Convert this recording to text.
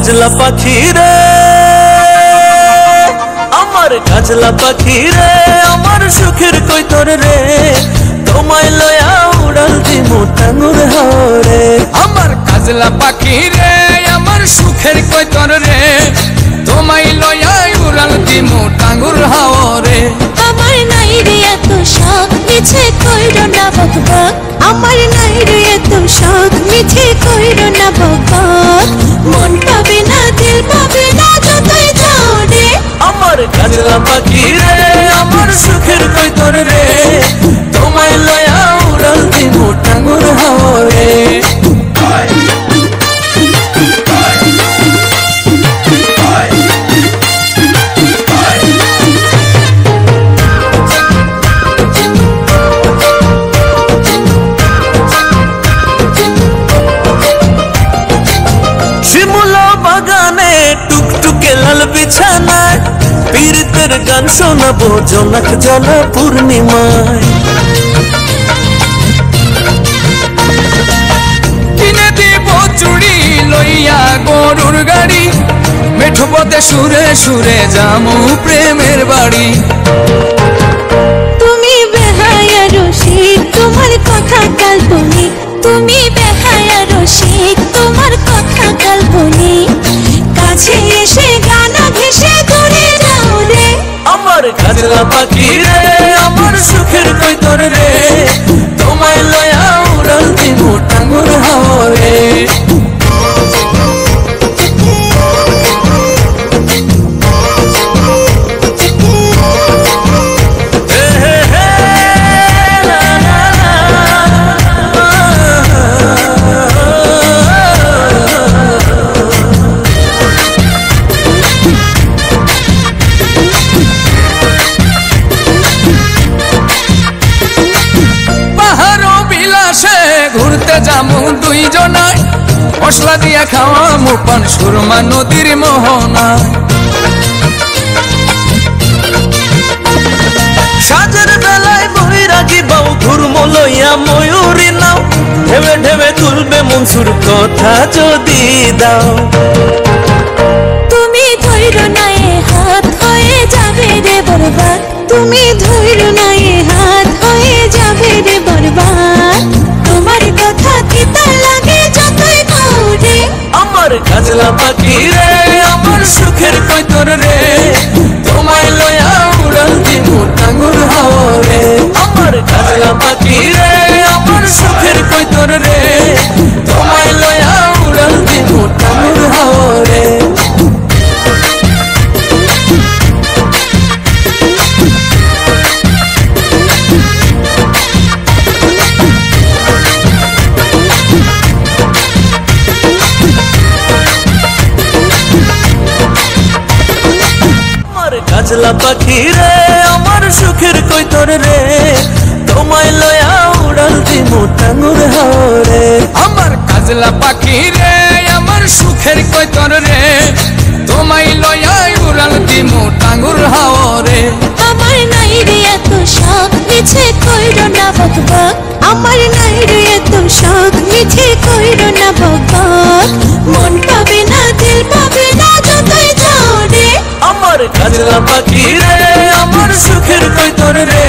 কাজলা পাখি রে, আমার কাজলা পাখি রে, আমার সুখের কৈতর রে, তোমায় লয়া উড়াল দিমু টাঙ্গুর হাওরে। আমার কাজলা পাখি রে, আমার সুখের কৈতর রে, তোমায় লয়া উড়াল দিমু টাঙ্গুর হাওরে। আমার নাই রে এত শখ মিছে কইরো না বকবক, আমার নাই রে এত শখ মিছে কইরো না বকবক, মন পাবে না দিল পাবে না যতই যাও রে। আমার কাজলা পাখি রে, আমার সুখের কৈতর রে, তোমায় লয়া উড়াল দিমু টাঙ্গুর হাওরে। টুকটুকে লাল বিছানায় পীড়িতের গান শোনাবো জোনাক জ্বালা পূর্ণিমায়। কিনে দিব চুড়ি লইয়া গরুর গাড়ি, মেঠো পথে সুরে সুরে যামু প্রেমের বাড়ি। তুমি বেহায়া রসিক তোমার কথা কাল্পনিক, তুমি বেহায়া রসিক তোমার কথা কাল্পনিক, কাছে এসে গানা ভেসে দূরে যাও রে। আমার কাজলা পাখি রে, আমার সুখের কৈতর রে, তোমায় লয়া উড়াল দিমু টাঙ্গুর হাওরে। ঘুরতে যামু দুইজনায়, মশলা দিয়া খাওয়ামু পান সুরমা নদীর মোহনায়। সাজের বেলায় বৈরাগী বাউ ঘুরমো লইয়া ময়ূরী নাও, ঢেবে ঢেবে তুলবে মনসুর কথা যদি দাও। তুমি ধৈর্য নাই হাত হয়ে যাবে রে বরবাদ, তুমি ধৈর্য নাই হাত হয়ে যাবে রে বরবাদ, তোমার কথা তিতা লাগে যতই দূরে। আমার কাজলা পাখি রে, আমার সুখের কৈতর রে, তোমায় লয়া উড়াল দিমু টাঙ্গুর হাওরে। আমার কাজলা পাখি রে, আমার সুখের কৈতর রে, তোমায় লয়া উড়াল দিমু টাঙ্গুর হাওরে। কাজলা পাখি রে, আমার সুখের কৈতর রে, তোমায় লয়া উড়াল দিমু টাঙ্গুর হাওরে। আমার কাজলা পাখি রে, আমার সুখের কৈতর রে, তোমায় লয়া উড়াল দিমু টাঙ্গুর হাওরে। আমার নাই রে এত শখ মিছে কইরো না বকবক, আমার নাই রে এত শখ মিছে কইরো না বকবক, মন পাবে না দিল পাবে না যতই যাও রে। আমার কাজলা পাখি রে, আমার সুখের কৈতর রে,